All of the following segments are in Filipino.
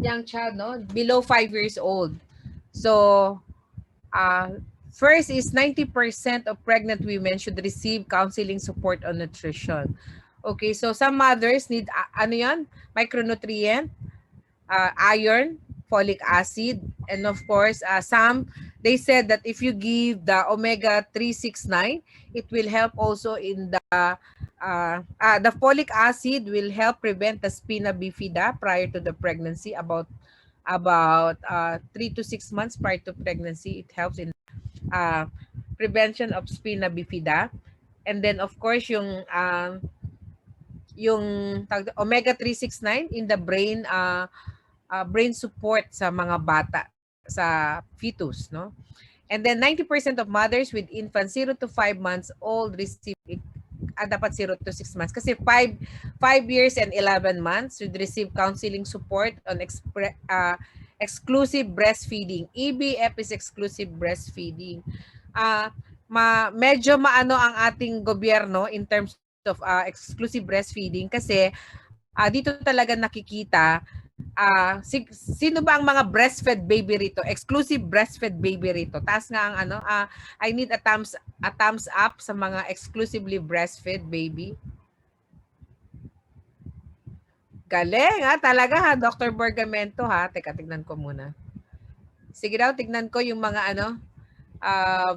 young child, no? Below 5 years old. So, first is 90% of pregnant women should receive counseling support on nutrition. Okay, so some mothers need, ano yan? Micronutrient, iron, folic acid, and of course, some, they said that if you give the omega 369, it will help also in the folic acid will help prevent the spina bifida prior to the pregnancy, about 3 to 6 months prior to pregnancy. It helps in uh, prevention of spina bifida. And then of course yung omega 369 in the brain, brain support sa mga bata, sa fetus, no? And then 90% of mothers with infants 0 to 5 months old receive it, dapat 0 to 6 months, kasi 5 years and 11 months should receive counseling support on exclusive breastfeeding. EBF is exclusive breastfeeding. Medyo maano ang ating gobyerno in terms of exclusive breastfeeding, kasi dito talaga nakikita sino ba ang mga breastfed baby rito, exclusive breastfed baby rito. Taas nga ang ano, I need a thumbs up sa mga exclusively breastfed baby. Galing talaga ha, Dr. Bergamento ha. Teka, tignan ko muna. Sige daw, tignan ko yung mga ano,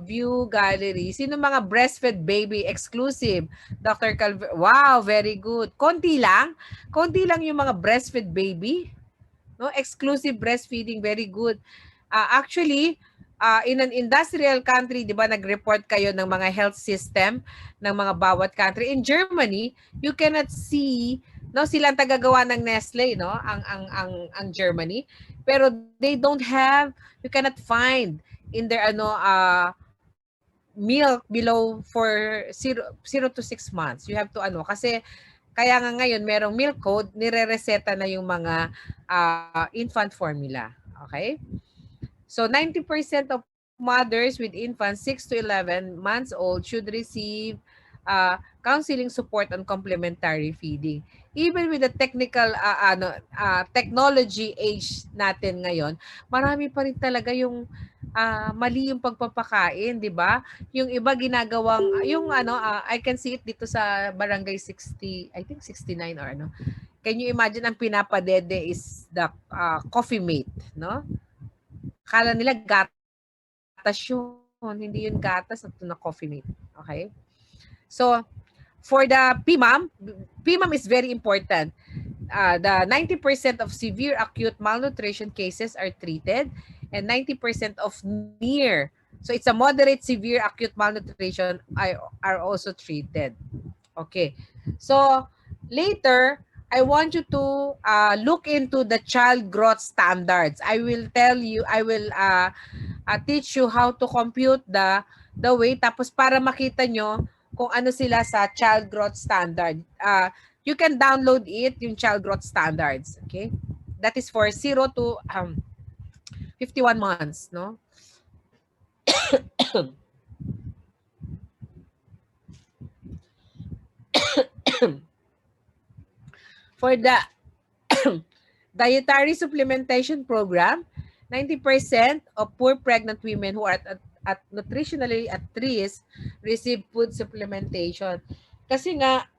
view gallery. Sino mga breastfed baby exclusive? Dr. Wow, very good. Konti lang yung mga breastfed baby. No, exclusive breastfeeding, very good. Actually, in an industrial country, 'di ba, nag-report kayo ng mga health system ng mga bawat country. In Germany, you cannot see, no, silang tagagawa ng Nestle, no, ang Germany, pero they don't have, you cannot find in their milk below for 0 to 6 months. You have to kasi kaya nga ngayon merong milk code, nire-reseta na yung mga infant formula. Okay? So 90% of mothers with infants 6 to 11 months old should receive counseling support on complementary feeding. Even with the technology age natin ngayon, marami pa rin talaga yung mali yung pagpapakain, 'di ba? Yung iba ginagawang I can see it dito sa Barangay 60, I think 69 or ano. Can you imagine, ang pinapadede is the coffee mate, no? Akala nila gatas yun, hindi yun gatas, na coffee mate. Okay? So, for the PMAM is very important. The 90% of severe acute malnutrition cases are treated, and 90% of near, so it's a moderate severe acute malnutrition, are also treated. Okay. So, later, I want you to look into the child growth standards. I will teach you how to compute the weight, tapos para makita nyo kung ano sila sa child growth standard. You can download it, yung child growth standards. Okay? That is for 0 to 51 months, no? For the dietary supplementation program, 90% of poor pregnant women who are at nutritionally at risk receive food supplementation. Kasi nga,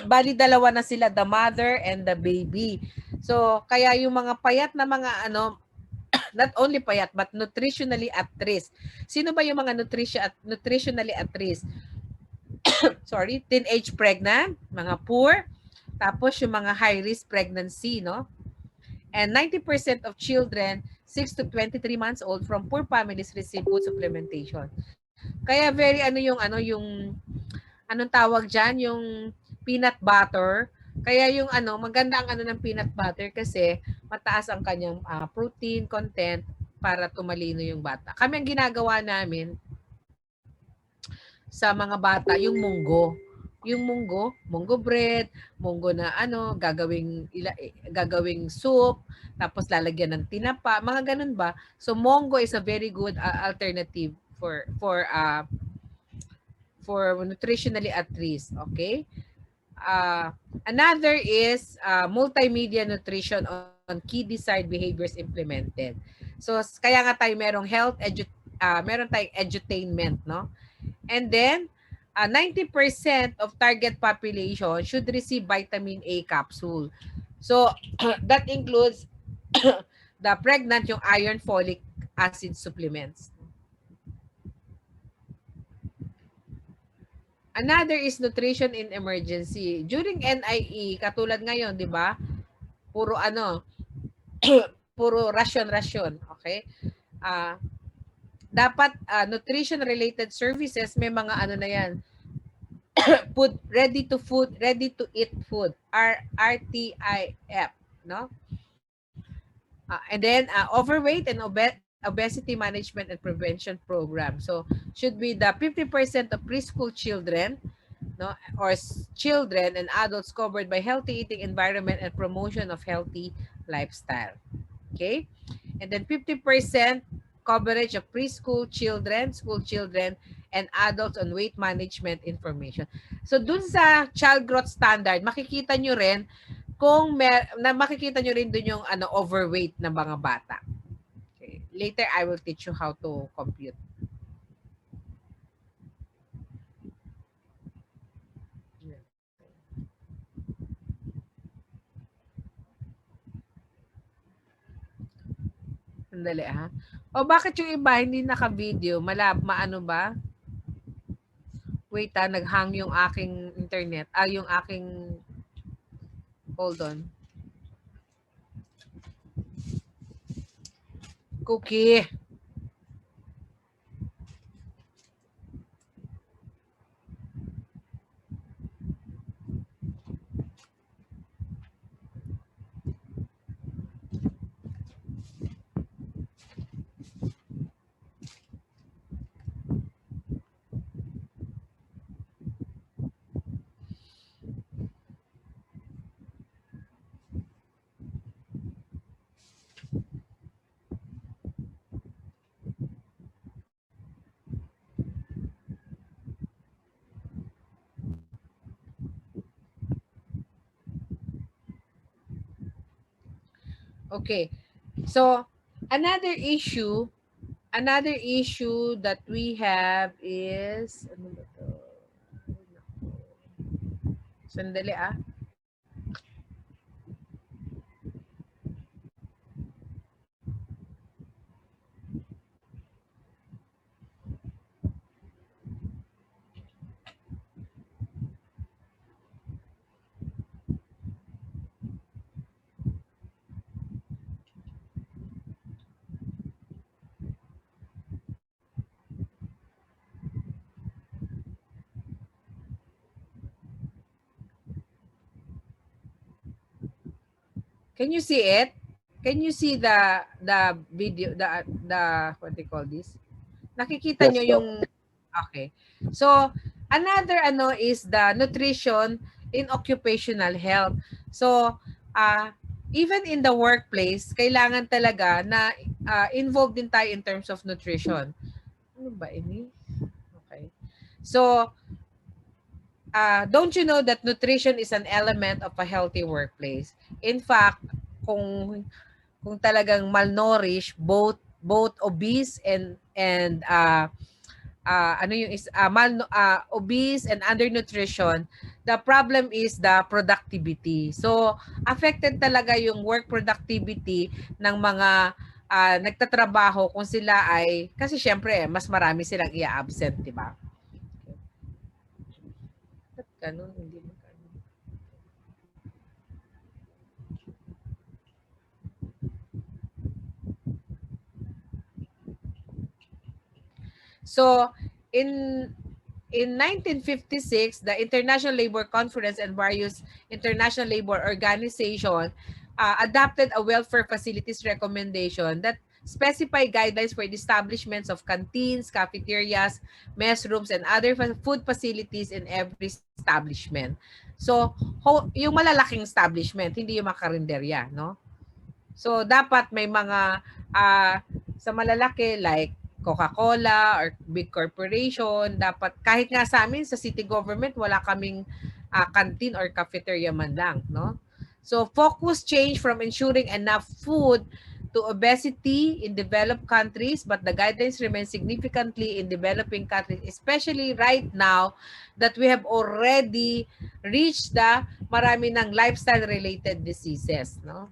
bali dalawa na sila, the mother and the baby. So, kaya yung mga payat na mga not only payat but nutritionally at risk. Sino ba yung mga nutritionally at risk? Sorry, teenage pregnant, mga poor, tapos yung mga high-risk pregnancy, no? And 90% of children 6 to 23 months old from poor families receive food supplementation. Kaya very yung anong tawag diyan, yung peanut butter. Kaya yung maganda ang ng peanut butter kasi mataas ang kanyang protein content para tumalino yung bata. Kami ang ginagawa namin sa mga bata, yung munggo. Yung munggo bread, munggo na gagawing soup, tapos lalagyan ng tinapa, mga ganun ba? So munggo is a very good alternative for nutritionally at risk, okay? Another is multimedia nutrition on key desired behaviors implemented. So kaya nga tayo meron tayong edutainment, no? And then 90% of target population should receive vitamin A capsule. So that includes the pregnant, yung iron folic acid supplements. Another is nutrition in emergency. During NIE, katulad ngayon, 'di ba? Puro puro ration, okay? Ah, dapat nutrition related services may mga na 'yan. Food ready to eat food, RTIF, no? And then overweight and obesity management and prevention program. So should be the 50% of preschool children, no, or children and adults covered by healthy eating environment and promotion of healthy lifestyle. Okay? And then 50% coverage of preschool children, school children, and adults on weight management information. So dun sa child growth standard, makikita nyo rin makikita nyo rin dun yung overweight ng mga bata. Okay. Later, I will teach you how to compute. Sandali ha. O bakit yung iba hindi naka-video? Maano ba? Wait naghang yung aking internet. Yung aking... Hold on. Cookie. Okay. So, another issue that we have is ano ba to? Sandali Can you see it? Can you see the video, the what they call this? Nakikita Yes, nyo po. yung okay. So another is the nutrition in occupational health. So even in the workplace, kailangan talaga na involved din tayo in terms of nutrition. Ano ba ini? Okay. So don't you know that nutrition is an element of a healthy workplace? In fact, kung talagang malnourished, both obese and obese and undernutrition, the problem is the productivity. So affected talaga yung work productivity ng mga nagtatrabaho kung sila ay, kasi syempre mas marami silang i-absent, di ba? Ganun, hindi mo ganun. So, in 1956, the International Labor Conference and various international labor organizations adopted a welfare facilities recommendation that specify guidelines for the establishments of canteens, cafeterias, mess rooms, and other food facilities in every establishment. So, yung malalaking establishment, hindi yung mga karinderya, no? So, dapat may mga sa malalaki like Coca-Cola or big corporation, dapat kahit nga sa amin sa city government wala kaming canteen or cafeteria man lang, no? So focus change from ensuring enough food to obesity in developed countries, but the guidelines remain significantly in developing countries, especially right now that we have already reached the marami ng lifestyle-related diseases. No?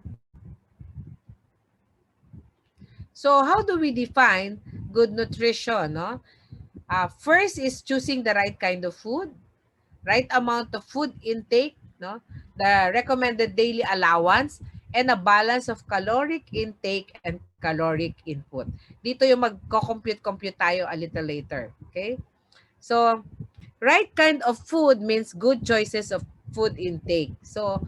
So how do we define good nutrition? No? First is choosing the right kind of food, right amount of food intake, no? The recommended daily allowance, and a balance of caloric intake and caloric input. Dito yung magko-compute tayo a little later. Okay? So, right kind of food means good choices of food intake. So,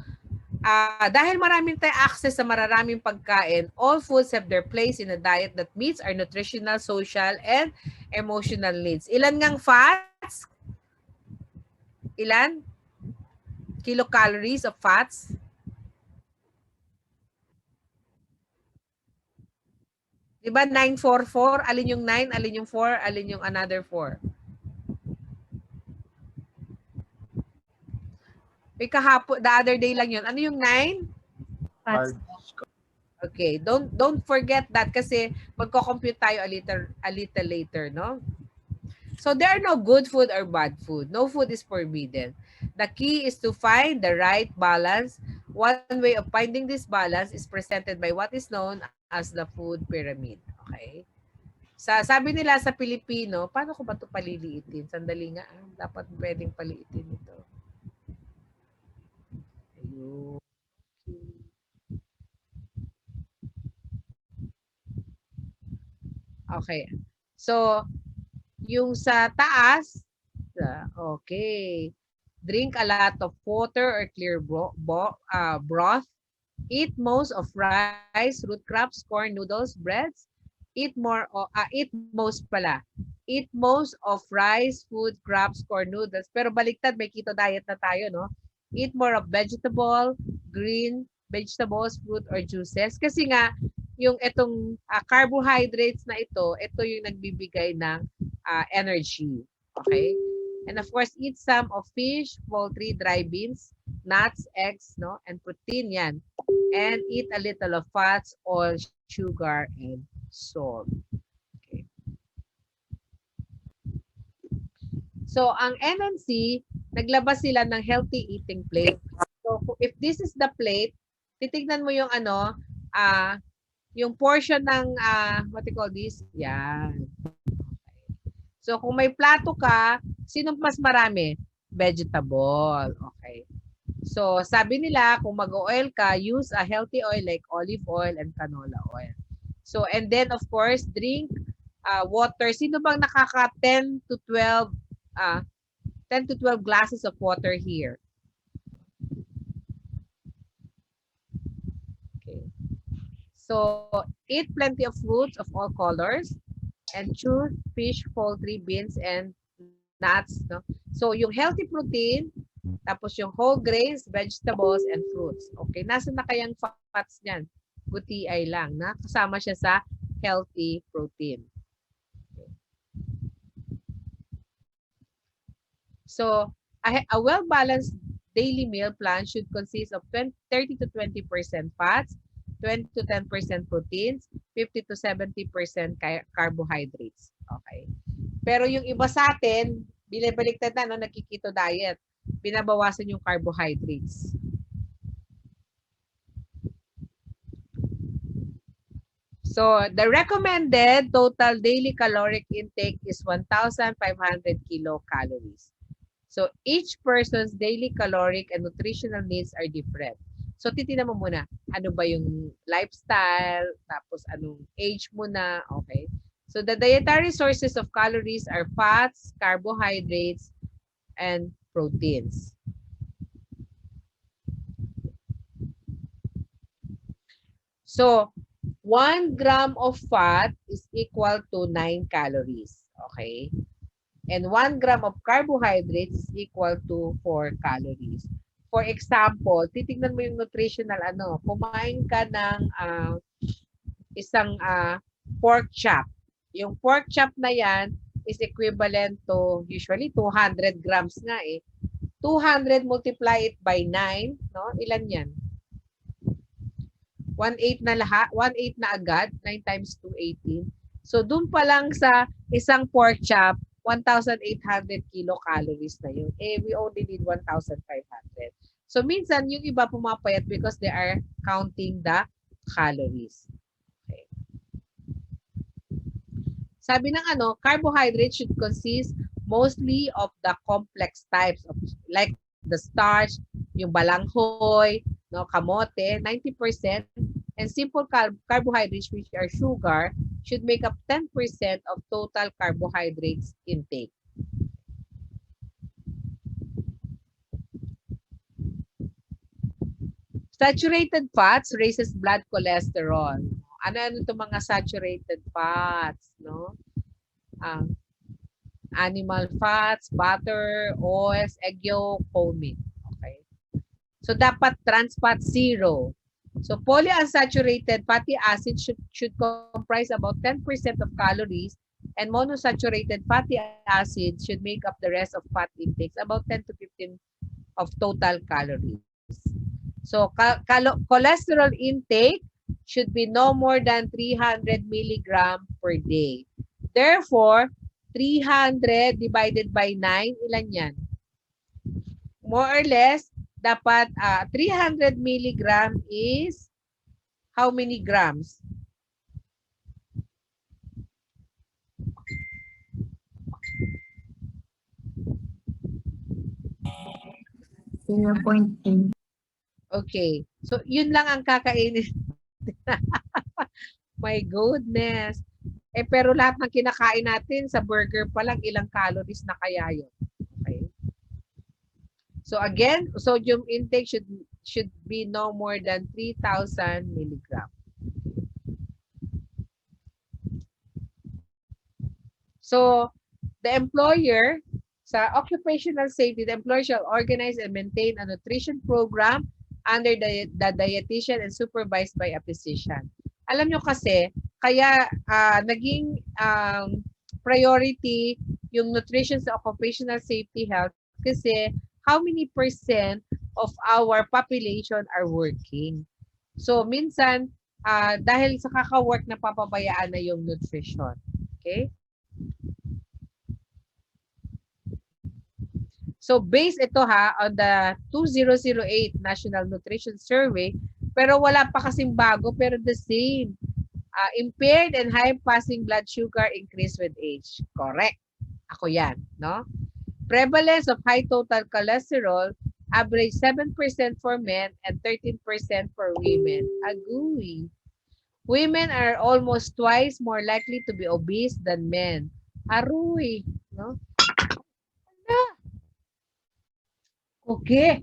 dahil maraming tayo access sa mararaming pagkain, all foods have their place in a diet that meets our nutritional, social, and emotional needs. Ilan ngang fats? Ilan? Kilocalories of fats? Di ba 944? Alin yung 9? Alin yung 4? Alin yung another 4? May kahapon, the other day lang yun. Ano yung 9? Fats. Okay, don't forget that kasi magko-compute tayo a little later, no? So there are no good food or bad food. No food is forbidden. The key is to find the right balance. One way of finding this balance is presented by what is known as the food pyramid. Okay? Sabi nila sa Pilipino, paano ko ba ito paliliitin? Sandali nga, dapat pwedeng paliitin ito. Ayun. Okay. So, yung sa taas, okay. Drink a lot of water or clear broth. Eat most of rice, root crops, corn, noodles, breads. Eat most pala. Eat most of rice, food, crops, corn, noodles. Pero baliktad, may keto diet na tayo, no? Eat more of vegetable, green, vegetables, fruit, or juices. Kasi nga, yung itong carbohydrates na ito yung nagbibigay ng energy. Okay? And of course, eat some of fish, poultry, dry beans, nuts, eggs, no? And protein yan. And eat a little of fats, oil, sugar, and salt. Okay. So, ang MNC, naglabas sila ng healthy eating plate. So, if this is the plate, titignan mo yung yung portion ng, what you call this? Yan. So, kung may plato ka, sino mas marami? Vegetable. Okay. So, sabi nila, kung mag-oil ka, use a healthy oil like olive oil and canola oil. So, and then, of course, drink water. Sino bang nakaka 10 to 12 glasses of water here? Okay. So, eat plenty of fruits of all colors and choose fish, poultry, beans, and nuts. No? So, yung healthy protein, tapos yung whole grains, vegetables, and fruits. Okay, nasa na kayang fats niyan? Guti-ay lang, na kasama siya sa healthy protein. Okay. So, a well-balanced daily meal plan should consist of 30 to 20% fats, 20 to 10% proteins, 50 to 70% carbohydrates. Okay. Pero yung iba sa atin, binibaliktad na, no, nagkikito diet, binabawasan yung carbohydrates. So, the recommended total daily caloric intake is 1,500 kilocalories. So, each person's daily caloric and nutritional needs are different. So, titignan mo muna, ano ba yung lifestyle, tapos anong age mo na, okay? So, the dietary sources of calories are fats, carbohydrates, and proteins. So, 1 gram of fat is equal to 9 calories. Okay? And 1 gram of carbohydrates is equal to 4 calories. For example, titignan mo yung nutritional kumain ka ng isang pork chop. Yung pork chop na yan is equivalent to usually 200 grams nga eh. 200 multiply it by 9, no? Ilan yan? 1/8 na lahat, 1/8 na agad, 9 times 2, 18. So, dun pa lang sa isang pork chop, 1,800 kilocalories na yun. Eh, we only need 1,500. So, minsan, yung iba pumapayat because they are counting the calories. Okay. Sabi ng carbohydrates should consist mostly of the complex types of like the starch, yung balanghoy, no, kamote, 90%, and simple carbohydrates which are sugar should make up 10% of total carbohydrates intake. Saturated fats raises blood cholesterol. Ano itong mga saturated fats, no? Animal fats, butter, oils, egg yolk, whole meat. Okay. So dapat trans fat 0. So polyunsaturated fatty acids should comprise about 10% of calories, and monosaturated fatty acids should make up the rest of fat intakes, about 10 to 15 of total calories. So cholesterol intake should be no more than 300 milligram per day. Therefore, 300 divided by 9, ilan yan? More or less, dapat 300 milligram is how many grams? Okay. So, yun lang ang kakainin. My goodness. Eh, pero lahat ng kinakain natin sa burger pa lang, ilang calories na kaya yun? Okay. So, again, sodium intake should be no more than 3,000 milligram. So, the employer, sa occupational safety, the employer shall organize and maintain a nutrition program under the dietitian and supervised by a physician. Alam nyo kasi, kaya naging priority yung nutrition sa occupational safety health kasi how many percent of our population are working. So, minsan, dahil sa kaka-work na papabayaan na yung nutrition. Okay? So based ito on the 2008 National Nutrition Survey, pero wala pa kasing bago, pero the same. Impaired and high passing blood sugar increase with age. Correct. Ako yan, no? Prevalence of high total cholesterol, average 7% for men and 13% for women. Agui. Women are almost twice more likely to be obese than men. Aruy, no? Okay.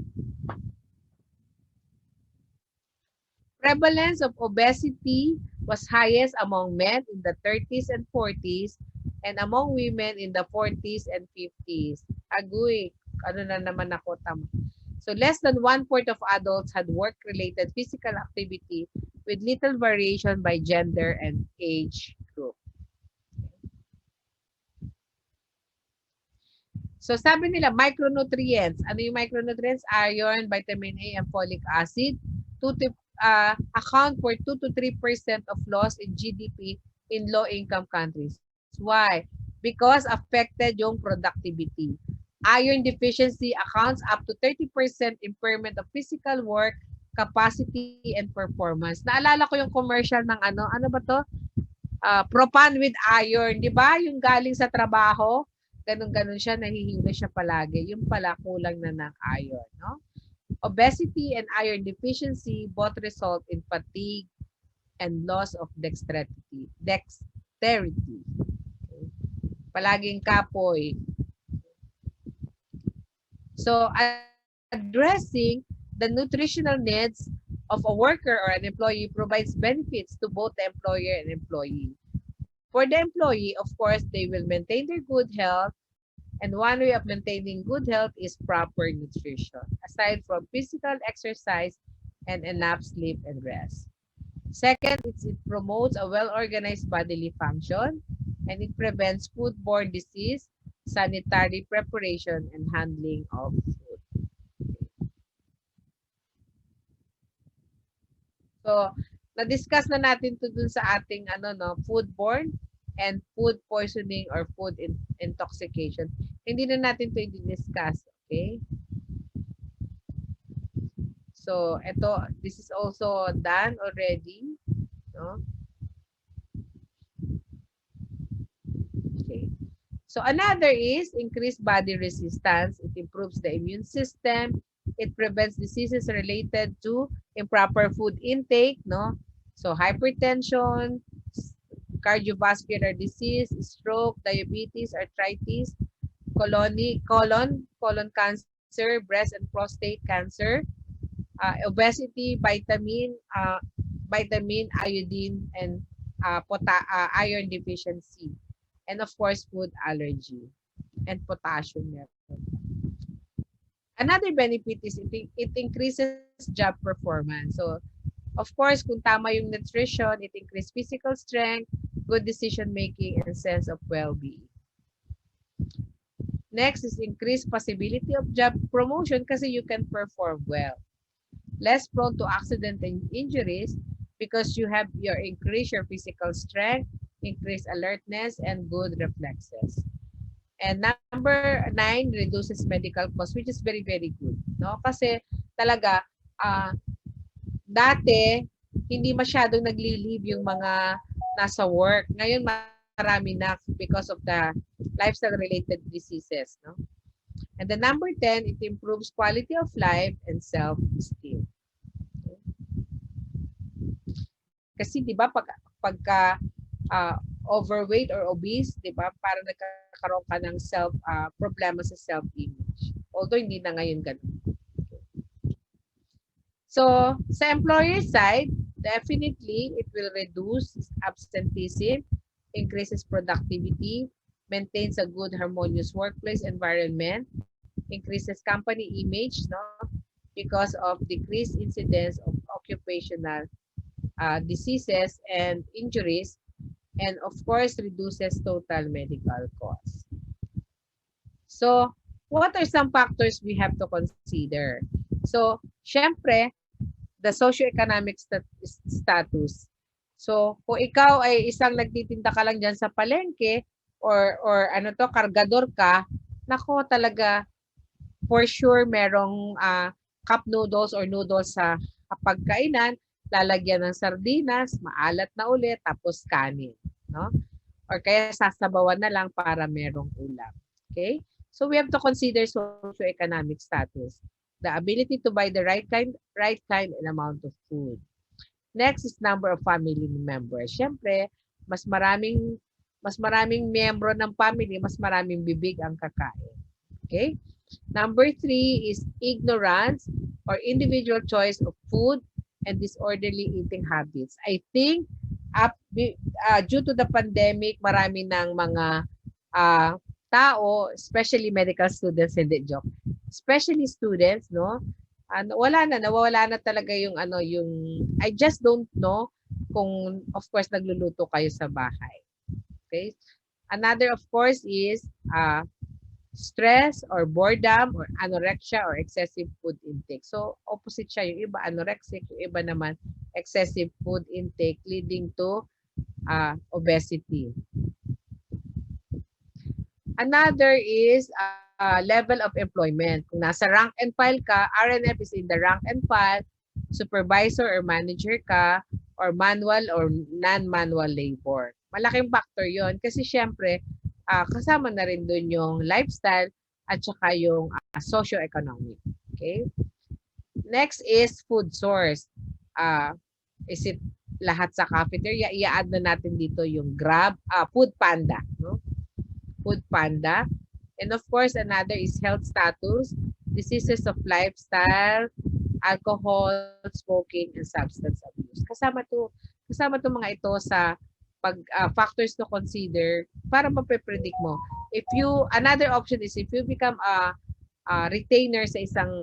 Prevalence of obesity was highest among men in the 30s and 40s and among women in the 40s and 50s. Agoy, ano na naman ako tama. So less than 1/4 of adults had work-related physical activity with little variation by gender and age group. So sabi nila, micronutrients. Ano yung micronutrients? Iron, vitamin A, and folic acid. Account for 2 to 3% of loss in GDP in low-income countries. Why? Because affected yung productivity. Iron deficiency accounts up to 30% impairment of physical work, capacity, and performance. Naalala ko yung commercial ng ano ba to? Propan with iron. Di ba? Yung galing sa trabaho, ganun-ganun siya, nahihilo siya palagi. Yung pala, kulang na ng iron. No? Obesity and iron deficiency both result in fatigue and loss of dexterity. Okay. Palaging kapoy. So, addressing the nutritional needs of a worker or an employee provides benefits to both the employer and employee. For the employee, of course, they will maintain their good health, and one way of maintaining good health is proper nutrition, aside from physical exercise and enough sleep and rest. Second, it promotes a well-organized bodily function, and it prevents food-borne disease, sanitary preparation, and handling of food. So, Na-discuss na natin to dun sa ating food-borne and food poisoning or food intoxication. Hindi na natin to i-discuss, okay? So, this is also done already, no? Okay. So, another is increased body resistance. It improves the immune system. It prevents diseases related to improper food intake, no? So, hypertension, cardiovascular disease, stroke, diabetes, arthritis, colon cancer, breast and prostate cancer, obesity, vitamin, iodine, and iron deficiency. And of course, food allergy and potassium level. Another benefit is it increases job performance. So, of course, kung tama yung nutrition, it increases physical strength, good decision making, and sense of well-being. Next is increased possibility of job promotion kasi you can perform well. Less prone to accident and injuries because you increase your physical strength, increase alertness, and good reflexes. And number 9, reduces medical costs, which is very, very good. No? Kasi talaga, dati, hindi masyadong nagli-leave yung mga nasa work. Ngayon, marami na because of the lifestyle-related diseases. No? And the number 10, it improves quality of life and self-esteem. Kasi 'di ba pagka overweight or obese, 'di ba, para nagkakaroon ka ng problema sa self-image. Although hindi na ngayon ganun. So, sa employer side, definitely it will reduce absenteeism, increases productivity, maintains a good harmonious workplace environment, increases company image, no, because of decreased incidence of occupational diseases and injuries, and of course reduces total medical costs. So, what are some factors we have to consider? So, syempre, the socio-economic status. So, kung ikaw ay isang nagtitinda ka lang dyan sa palengke or kargador ka, nako talaga, for sure merong cup noodles or noodles sa pagkainan, lalagyan ng sardinas, maalat na ulit, tapos kanin, no? Or kaya sasabawan na lang para merong ulam. Okay? So we have to consider socio-economic status, the ability to buy the right kind and amount of food. Next is number of family members. Siyempre, mas maraming miyembro ng family, mas maraming bibig ang kakain. Okay? Number 3 is ignorance or individual choice of food and disorderly eating habits. I think due to the pandemic, marami ng mga tao, especially medical students, hindi joke, especially students, no? Nawawala na talaga yung I just don't know kung of course nagluluto kayo sa bahay. Okay? Another of course is stress or boredom or anorexia or excessive food intake. So opposite siya, yung iba anorexic, yung iba naman excessive food intake leading to obesity. Another is level of employment. Kung nasa rank and file ka, RNF is in the rank and file, supervisor or manager ka, or manual or non-manual labor. Malaking factor yon kasi syempre, kasama na rin dun yung lifestyle at saka yung socio-economic. Okay? Next is food source. Is it lahat sa cafeteria? I-add na natin dito yung Grab, Food Panda. No? Food Panda. And of course, another is health status, diseases of lifestyle, alcohol, smoking, and substance abuse. Kasama to mga ito sa factors to consider para mape-predict mo. Another option is if you become a retainer sa isang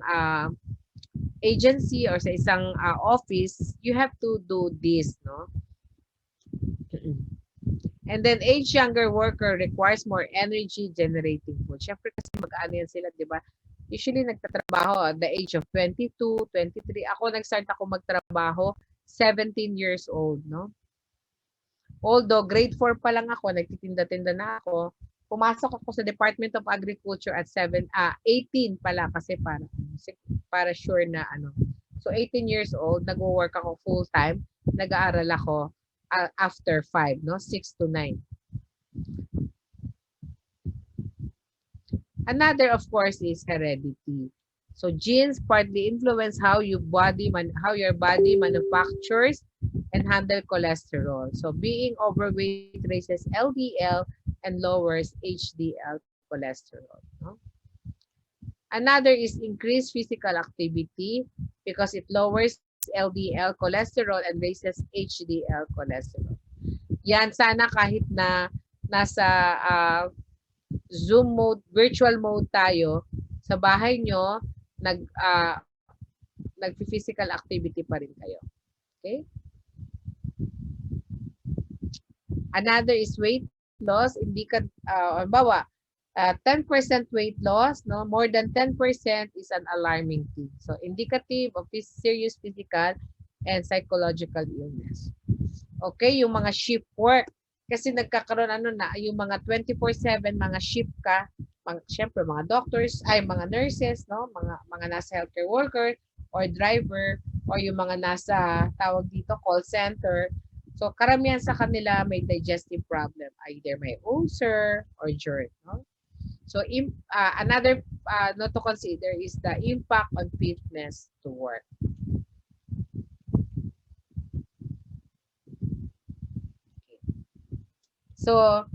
agency or sa isang office, you have to do this, no? And then age younger worker requires more energy generating food. Syempre kasi mag-ano yan sila, 'di ba? Usually nagtatrabaho at the age of 22, 23. Ako nag-start ako magtrabaho 17 years old, no? Although grade 4 pa lang ako, nagtitinda-tinda na ako, pumasok ako sa Department of Agriculture at 18 pala kasi para sure na ano. So 18 years old, nagwo-work ako full-time, nag-aaral ako after 5, no? 6 to 9. Another, of course, is heredity. So genes partly influence how your body manufactures and handle cholesterol. So being overweight raises LDL and lowers HDL cholesterol. No? Another is increased physical activity because it lowers LDL cholesterol and raises HDL cholesterol. Yan, sana kahit na nasa Zoom mode, virtual mode tayo, sa bahay nyo, nag-physical activity pa rin kayo. Okay? Another is weight loss. Hindi ka, bawa, 10% weight loss, no? More than 10% is an alarming thing. So, indicative of this serious physical and psychological illness. Okay, yung mga shift work. Kasi nagkakaroon yung mga 24/7 mga shift ka, syempre mga doctors, mga nurses, no? Mga nasa healthcare worker or driver or yung mga nasa tawag dito call center. So karamihan sa kanila may digestive problem, either may ulcer or GERD, no? So another note to consider is the impact on fitness to work. So,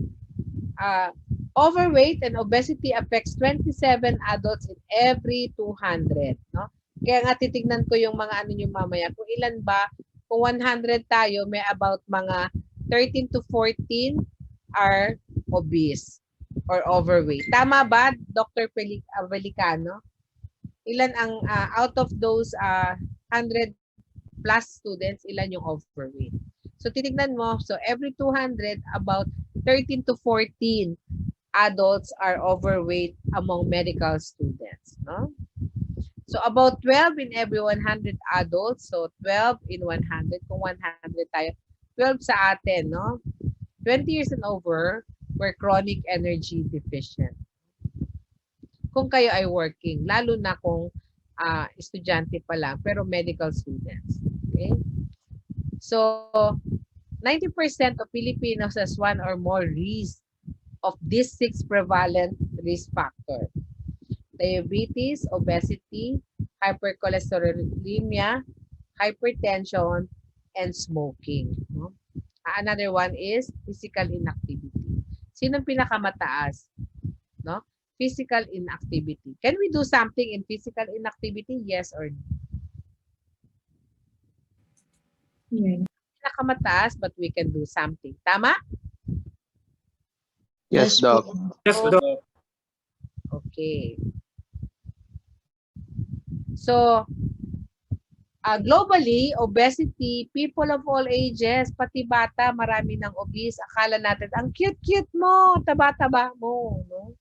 overweight and obesity affects 27 adults in every 200. No? Kaya nga titignan ko yung mga ano yung mamaya. Kung ilan ba, kung 100 tayo, may about mga 13 to 14 are obese or overweight. Tama ba, Dr. Pelicano? Ilan ang, out of those 100 plus students, ilan yung overweight? So, titignan mo, so every 200, about 13 to 14 adults are overweight among medical students. No? So, about 12 in every 100 adults. So, 12 in 100. Kung 100 tayo, 12 sa atin. No? 20 years and over, we're chronic energy deficient. Kung kayo ay working, lalo na kung estudyante pa lang, pero medical students. Okay? So, 90% of Filipinos has one or more risk of these 6 prevalent risk factors. Diabetes, obesity, hypercholesterolemia, hypertension, and smoking. No? Another one is physical inactivity. Sino pinakamataas? No? Physical inactivity. Can we do something in physical inactivity? Yes or no? Yes. Pinakamataas, but we can do something. Tama? Yes, Doc. Yes, Doc. Okay. So, globally, obesity, people of all ages, pati bata, marami ng obese. Akala natin, ang cute-cute mo, taba-taba mo. No?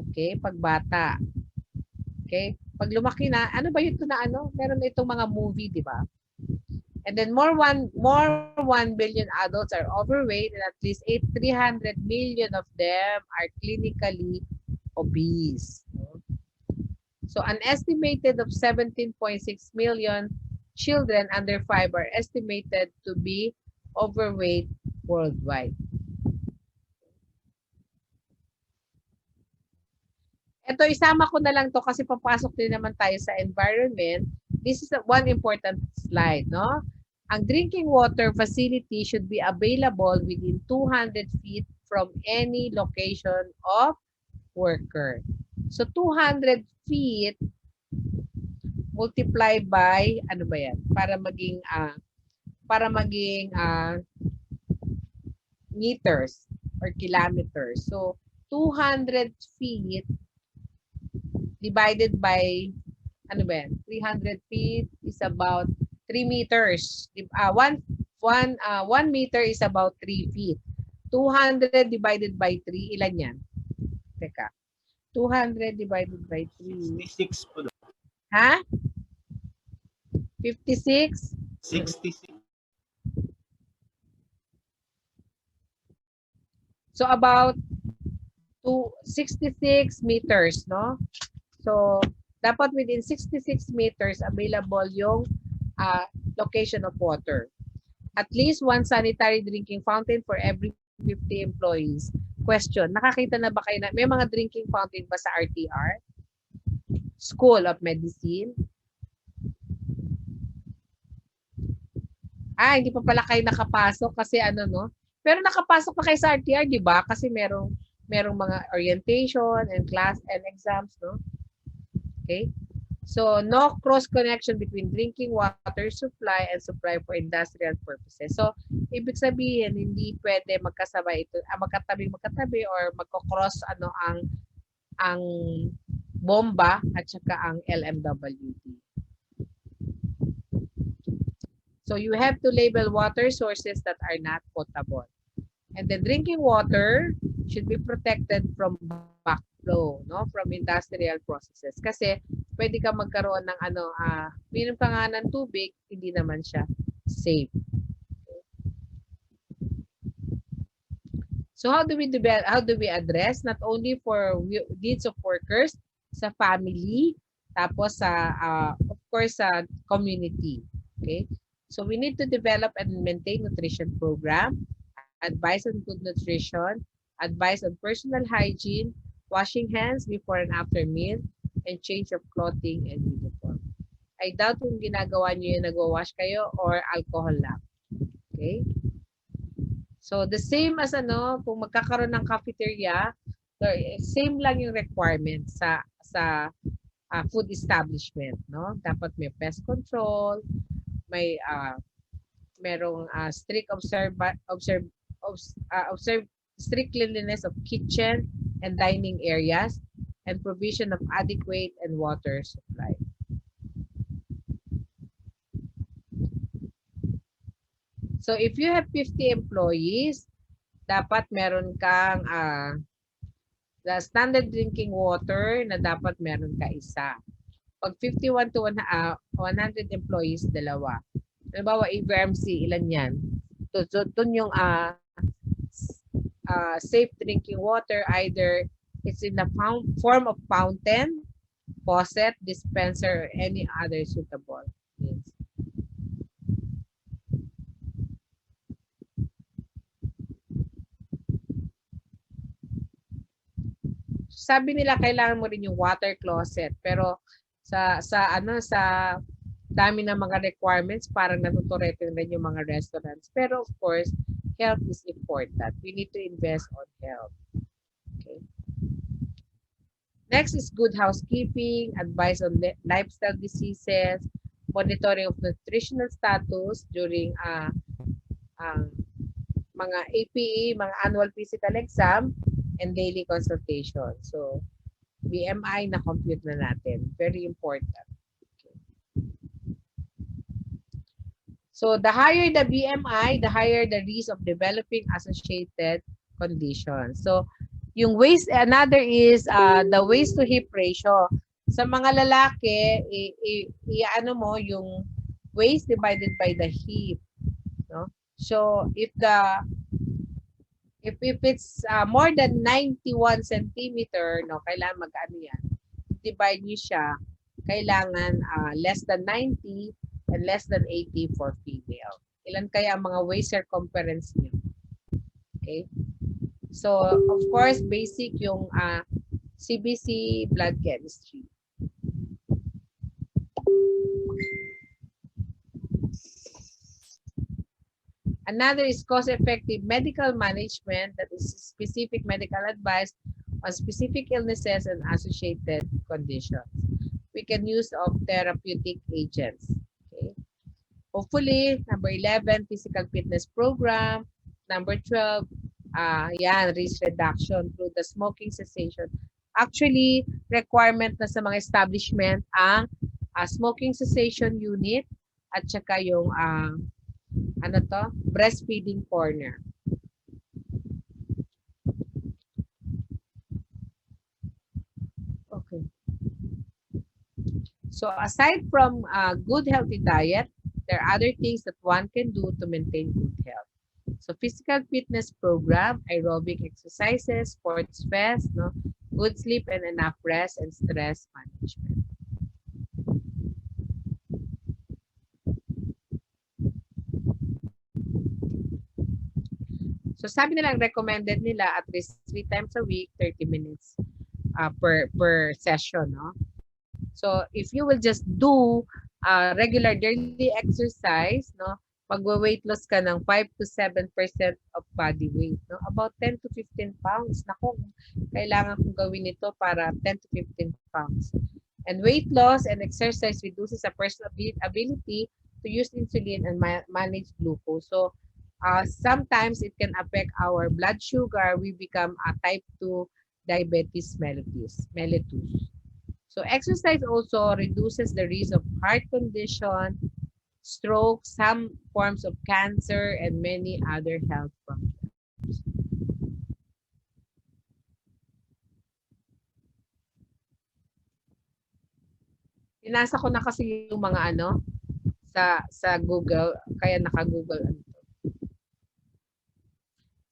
Okay, pag bata. Okay, pag lumaki na, ano ba yun na ano? Meron na itong mga movie, di ba? And then more 1 billion adults are overweight and at least 300 million of them are clinically obese. So an estimated of 17.6 million children under 5 are estimated to be overweight worldwide. Ito, isama ko na lang to kasi papasok din naman tayo sa environment. This is one important slide, no? Ang drinking water facility should be available within 200 feet from any location of worker. So 200 feet multiply by ano ba yan? Para maging meters or kilometers. So 200 feet divided by ano ba yan? 300 feet is about 3 meters. 1 meter is about 3 feet. 200 divided by 3, ilan yan? Teka. 200 divided by 3. 56 po. Ha? 56? 66. So about 66 meters, no? So dapat within 66 meters available yung location of water. At least one sanitary drinking fountain for every 50 employees. Question, nakakita na ba kayo na may mga drinking fountain ba sa RTR? School of Medicine? Hindi pa pala kayo nakapasok kasi ano, no? Pero nakapasok na kayo sa RTR, di ba? Kasi merong mga orientation and class and exams, no? Okay? So, no cross connection between drinking water supply and supply for industrial purposes. So, ibig sabihin, hindi pwede magkasabay ito, magkatabi or magko-cross ano ang bomba at saka ang LMWT. So, you have to label water sources that are not potable. And the drinking water should be protected from backflow, no? From industrial processes. Kasi pwede ka magkaroon ng minum ka nga ng tubig, hindi naman siya safe. So how do we address not only for needs of workers, sa family, tapos sa of course sa community. Okay? So we need to develop and maintain nutrition program, advice on good nutrition, advice on personal hygiene, washing hands before and after meal, and change of clothing and uniform. I doubt kung ginagawa nyo yung nag-wash kayo or alcohol lang. Okay? So the same as kung magkakaroon ng cafeteria, same lang yung requirement sa food establishment, no? Dapat may pest control, may merong strict strict cleanliness of kitchen and dining areas and provision of adequate and water supply. So if you have 50 employees, dapat meron kang the standard drinking water na dapat meron ka isa. Pag 51 to 100 employees, dalawa. Halimbawa, AVRMC, ilan yan? Doon yung safe drinking water, either it's in the form of fountain, faucet, dispenser, or any other suitable means. Sabi nila kailangan mo rin yung water closet, pero sa dami ng mga requirements, parang natuturetin rin yung mga restaurants. Pero of course, health is important. We need to invest on health. Okay. Next is good housekeeping, advice on lifestyle diseases, monitoring of nutritional status during mga APE, mga annual physical exam, and daily consultation. So, BMI na compute na natin. Very important. Okay. So, the higher the BMI, the higher the risk of developing associated conditions. So, yung waist, another is the waist to hip ratio. Sa mga lalaki, ano mo yung waist divided by the hip. No? So, if it's more than 91 centimeter, no, kailangan mag-ano yan. Divide nyo siya. Kailangan less than 90 and less than 80 for female. Ilan kaya ang mga waist circumference nyo? Okay? So, of course, basic yung CBC blood chemistry. Another is cost-effective medical management, that is specific medical advice on specific illnesses and associated conditions. We can use of therapeutic agents. Okay. Hopefully, number 11, physical fitness program. Number 12, risk reduction through the smoking cessation. Actually, requirement na sa mga establishment ang smoking cessation unit at saka yung breastfeeding corner. Okay. So aside from good healthy diet, There are other things that one can do to maintain good health. So physical fitness program, aerobic exercises, sports fest, no, good sleep and enough rest and stress management. So sabi nila recommended nila at least 3 times a week, 30 minutes per session, no? So if you will just do regular daily exercise, no, magwa-weight loss ka ng 5 to 7% of body weight, no? About 10 to 15 pounds. Naku, kailangan kong gawin ito para 10 to 15 pounds. And weight loss and exercise reduces a person's ability to use insulin and manage glucose. So sometimes it can affect our blood sugar. We become a type 2 diabetes mellitus. So exercise also reduces the risk of heart condition, stroke, some forms of cancer, and many other health problems. Pinasa ko na kasi yung mga ano sa Google, kaya naka-Google ano.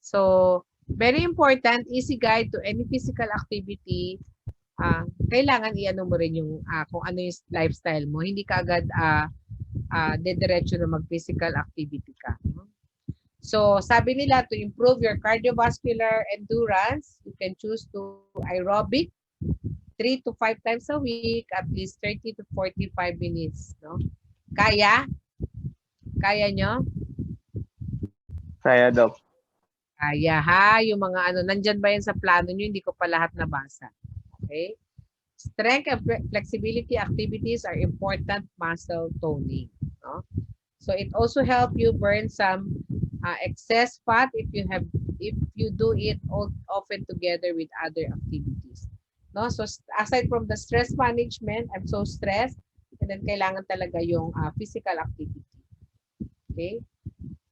So, very important, easy guide to any physical activity. Kailangan i-ano mo rin yung kung ano yung lifestyle mo. Hindi ka agad dediretso na mag-physical activity ka. No? So, sabi nila to improve your cardiovascular endurance, you can choose to aerobic 3 to 5 times a week, at least 30 to 45 minutes. No? Kaya? Kaya nyo? Kaya daw. Kaya ha, yung mga ano, nandyan ba yan sa plano nyo? Hindi ko pa lahat nabasa. Okay? Strength and flexibility activities are important muscle toning. No? So it also help you burn some excess fat if you do it all often together with other activities. No? So aside from the stress management, I'm so stressed, and then kailangan talaga yung physical activity. Okay?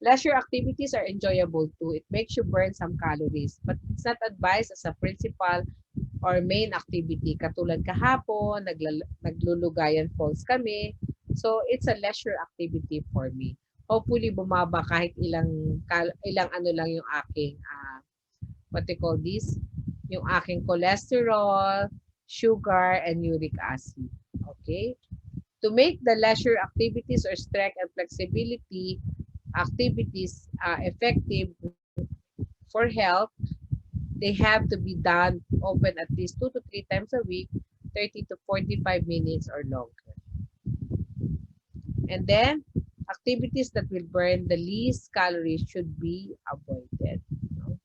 Leisure activities are enjoyable too. It makes you burn some calories, but it's not advised as a principal or main activity. Katulad kahapon, naglulugayan falls kami. So, it's a leisure activity for me. Hopefully, bumaba kahit ilang ano lang yung aking, what they call this? Yung aking cholesterol, sugar, and uric acid. Okay? To make the leisure activities or strength and flexibility activities effective for health, they have to be done often at least 2 to 3 times a week, 30 to 45 minutes or longer. And then, activities that will burn the least calories should be avoided. No?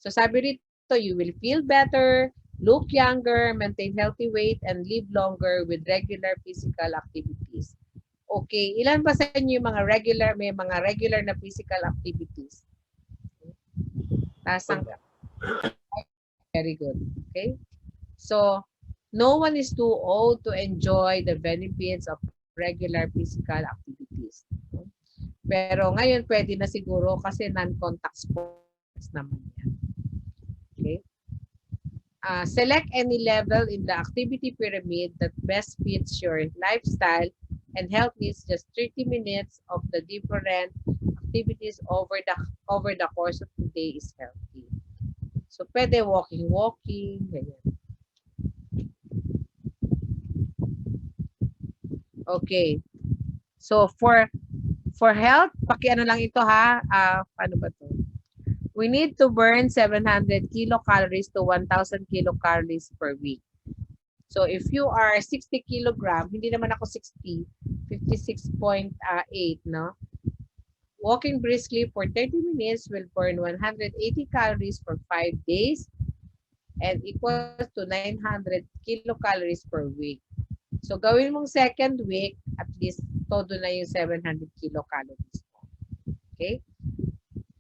So sabi rito, you will feel better, look younger, maintain healthy weight, and live longer with regular physical activities. Okay, ilan ba sa inyo yung may mga regular na physical activities? Tasang very good. Okay? So, no one is too old to enjoy the benefits of regular physical activities. Pero ngayon pwede na siguro kasi non-contact sports naman yan. Okay? Select any level in the activity pyramid that best fits your lifestyle and health needs. Just 30 minutes of the different activities over the course of the day is healthy. So, pwede walking, ganyan. Okay. So, for health, paki-ano lang ito ha. Paano ba to? We need to burn 700 kilocalories to 1,000 kilocalories per week. So, if you are 60 kilogram, hindi naman ako 60, 56.8, no? Walking briskly for 30 minutes will burn 180 calories for 5 days and equals to 900 kilocalories per week. So, gawin mong second week, at least todo na yung 700 kilocalories. Okay?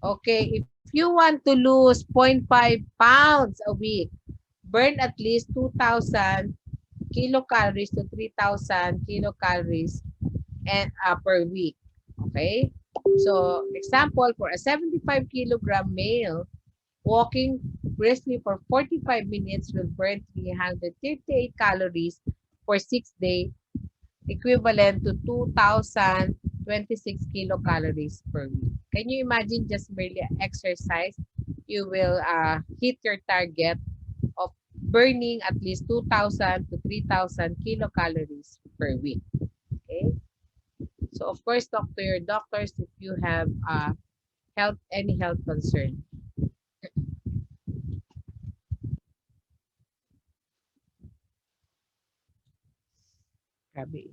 Okay, if you want to lose 0.5 pounds a week, burn at least 2,000 kilocalories to 3,000 kilocalories and per week. Okay? So, example, for a 75 kilogram male, walking briskly for 45 minutes will burn 338 calories for 6 days equivalent to 2,026 kilocalories per week. Can you imagine just merely exercise? You will hit your target of burning at least 2,000 to 3,000 kilocalories per week. Okay? So of course, talk to your doctors if you have any health concern. Grabe.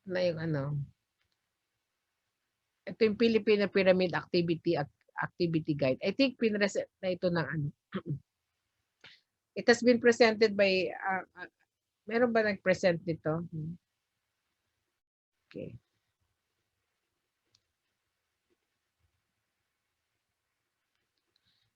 Na yung ano, ito yung Filipino Pyramid Activity Guide. I think pinreset na ito ng ano. It has been presented by, meron ba nag-present nito? Okay.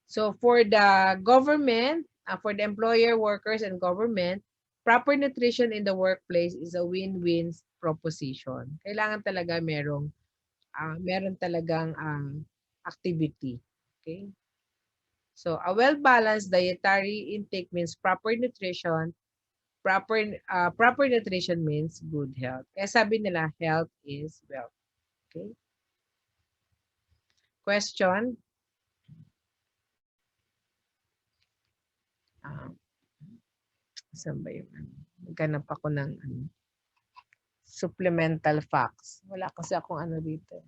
So for the government, for the employer, workers, and government, proper nutrition in the workplace is a win-win proposition. Kailangan talaga meron talagang activity. Okay? So a well-balanced dietary intake means proper nutrition. Proper nutrition means good health. Kaya sabi nila, health is wealth. Okay? Question? Saan ba yung ano? Naghanap ako ng supplemental facts. Wala kasi akong ano dito.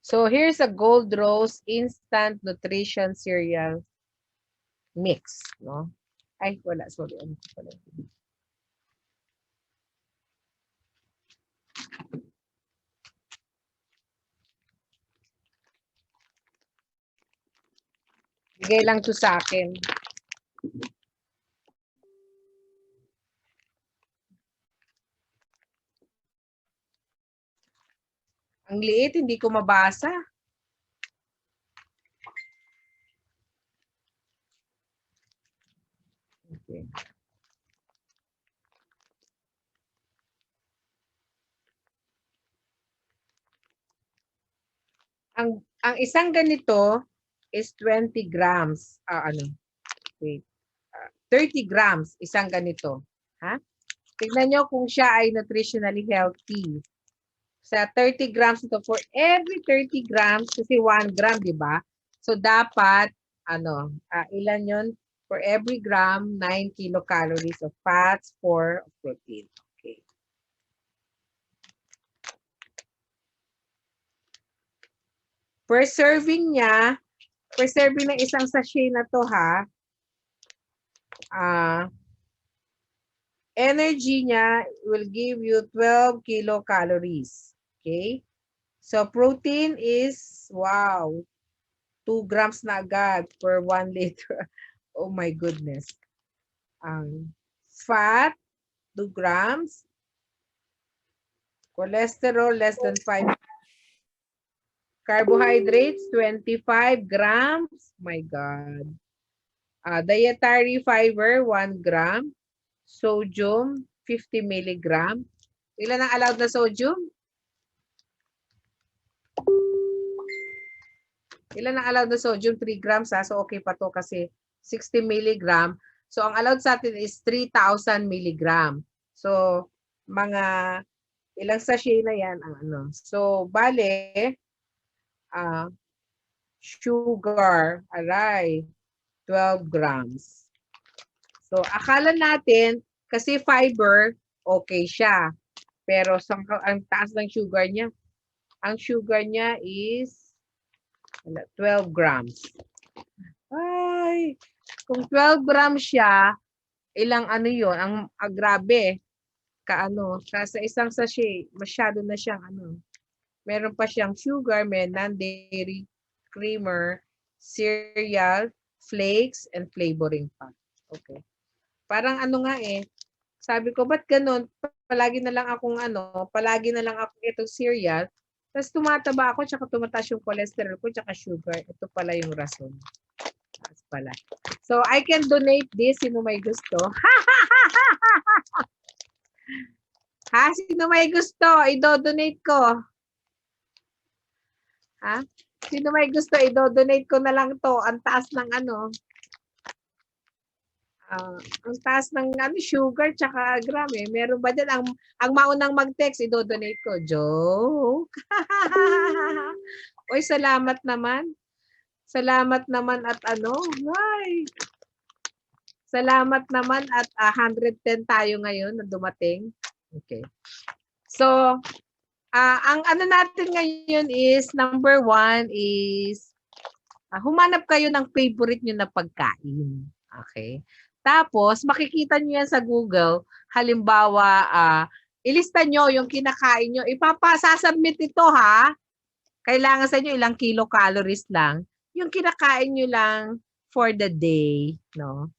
So here's a Gold Rose instant nutrition cereal mix, no? Ay, wala, sorry. Ano pala? Bigay lang to sa akin. Ang liit, hindi ko mabasa. Okay. Ang isang ganito is 20 grams. Wait. 30 grams, isang ganito. Ha? Tignan nyo kung siya ay nutritionally healthy. Sa 30 grams ito, for every 30 grams, kasi 1 gram, di ba? So, dapat, ilan yun? For every gram, 9 kilocalories of fats, 4 of protein. Okay. Per serving niya, per serving ng isang sachet na to ha, energy niya will give you 12 kilocalories. Okay? So, protein is, wow, 2 grams na agad per 1 liter. Oh my goodness. Fat, 2 grams. Cholesterol, less than 5. Carbohydrates, 25 grams. My God. Dietary fiber, 1 gram. Sodium, 50 milligram. Ilan ang allowed na sodium? Ilan ang allowed na sodium? 3 grams ha. So okay pa to kasi 60 milligram. So ang allowed sa atin is 3,000 milligram. So mga ilang sachet na yan ang ano. So bale, sugar, aray, 12 grams. So akala natin kasi fiber, okay siya. Pero ang taas ng sugar niya, ang sugar niya is 12 grams. Ay, kung 12 grams siya, ilang ano yun, ang grabe, sa isang sachet, masyado na siyang meron pa siyang sugar, may non-dairy, creamer, cereal, flakes, and flavoring pa. Okay. Parang ano nga eh, sabi ko, ba't ganun? Palagi na lang akong palagi na lang akong itong cereal. Tapos tumataba ako, tsaka tumataas yung cholesterol ko, tsaka sugar. Ito pala yung rason. Taas pala. So, I can donate this, sino may gusto. Ha? Sino may gusto? I-donate ko. Ha? Sino may gusto? I-donate ko na lang to. Ang taas ng ang taas ng sugar tsaka gram eh. Meron ba dyan? Ang maunang mag-text, i-donate ko. Joke. Uy, salamat naman. Salamat naman at Ay. Salamat naman at 110 tayo ngayon na dumating. Okay. So, ang natin ngayon is, number 1 is, humanap kayo ng favorite nyo na pagkain. Okay? Tapos, makikita nyo yan sa Google. Halimbawa, ilista nyo yung kinakain nyo. Ipapasasubmit ito ha. Kailangan sa inyo ilang kilocalories lang. Yung kinakain nyo lang for the day. No?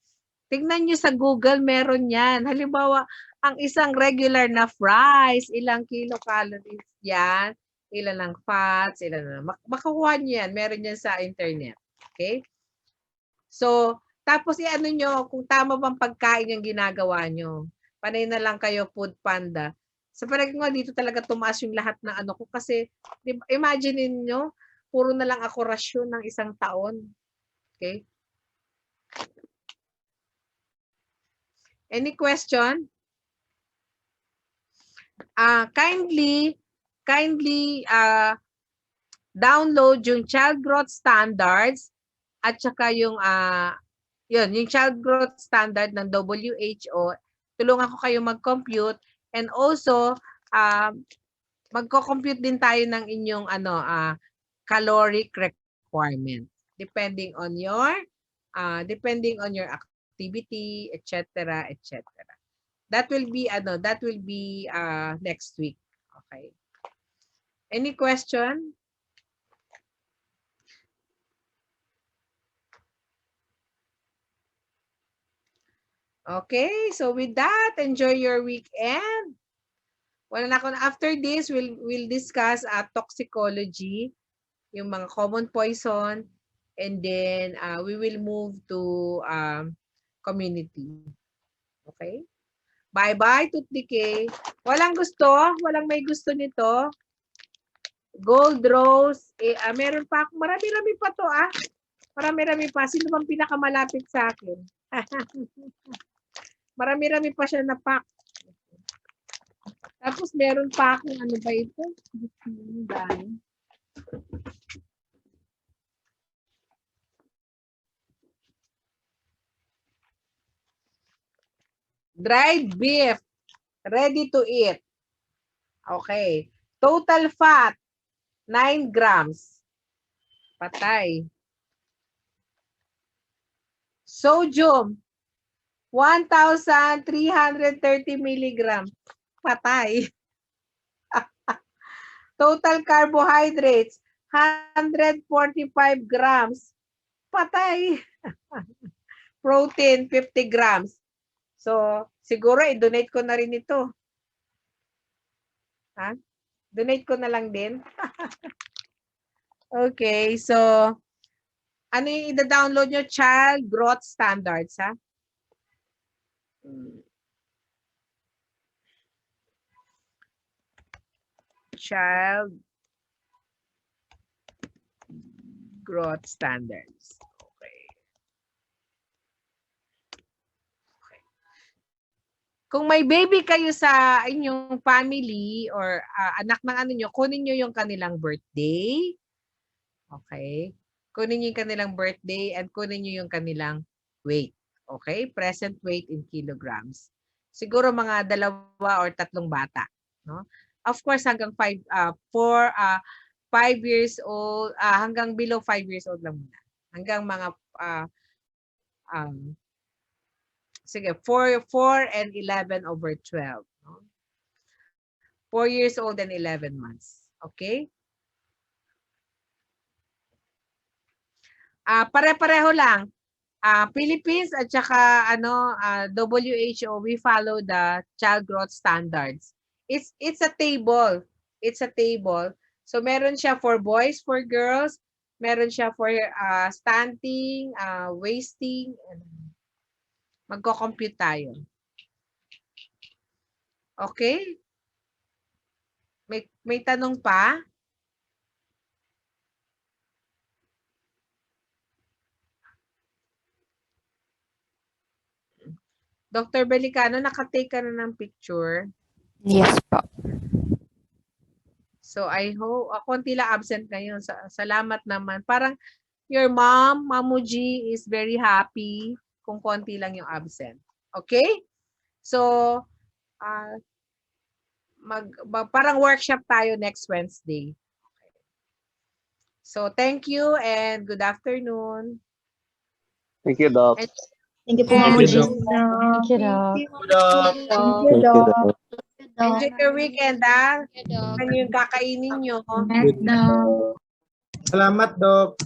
Tingnan nyo sa Google, meron yan. Halimbawa, ang isang regular na fries, ilang kilocalories yan, ilan lang fats, ilan lang. Makukuha nyo yan. Meron yan sa internet. Okay? So, tapos nyo kung tama bang pagkain yung ginagawa nyo. Panay na lang kayo food panda. Sa palagi nga, dito talaga tumaas yung lahat ng ko. Kasi, imagine nyo, puro na lang ako rasyon ng isang taon. Okay? Any question? Kindly download yung child growth standards at saka yung yung child growth standard ng WHO. Tulungan ko kayo mag-compute and also magko-compute din tayo ng inyong caloric requirement depending on your activity, etc., etc. That will be next week. Okay. Any question? Okay, so with that, enjoy your weekend. After this, we'll discuss toxicology, yung mga common poison, and then we will move to community. Okay? Bye-bye, tooth decay. Walang may gusto nito. Gold rose, meron pa ako, marami-rami pa to Marami-rami pa. Sino bang pinakamalapit sa akin? Marami-rami pa siya na pack. Tapos meron pa akong ba ito? Dried beef, ready to eat. Okay. Total fat, 9 grams. Patay. Sodium, 1,330 milligrams. Patay. Total carbohydrates, 145 grams. Patay. Protein, 50 grams. So, siguro i-donate ko na rin ito. Ha? Donate ko na lang din. Okay, so ano yung i-download nyo? Child growth standards, ha? Child growth standards. Okay. Kung may baby kayo sa inyong family or anak ng nyo, kunin nyo yung kanilang birthday. Okay? Kunin nyo yung kanilang birthday and kunin nyo yung kanilang weight. Okay? Present weight in kilograms. Siguro mga 2 or 3 bata. No? Of course, hanggang 5 years old, hanggang below 5 years old lang muna. Hanggang mga sige, 4 and 11/12. No? 4 years old and 11 months. Okay? Pare-pareho lang. Philippines at saka WHO, we follow the child growth standards. It's a table. It's a table. So meron siya for boys, for girls, meron siya for stunting, wasting. Magko-compute tayo. Okay? May tanong pa? Dr. Belicano, nakatake ka na ng picture. Yes po. So I hope, konti lang absent ngayon. Salamat naman. Parang your mom, Mamuji, is very happy kung konti lang yung absent. Okay? So, parang workshop tayo next Wednesday. So, thank you and good afternoon. Thank you, Doc. And, Thank you po, and Ma'am Gina. Thank you, Doc. Thank you, Thank you, Doc. Doc. enjoy your weekend, ha? Ano yung kakainin nyo? Yes, Doc. Salamat, Doc.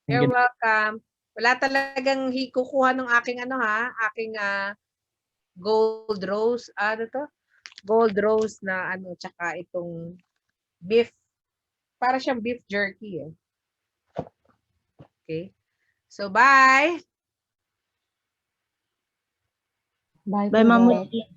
You're welcome. Wala talagang kukuha ng aking aking gold rose, gold rose na tsaka itong beef. Para siyang beef jerky eh. Okay? So, bye! Bye, Bye, po, Ma'am Doc. Gina.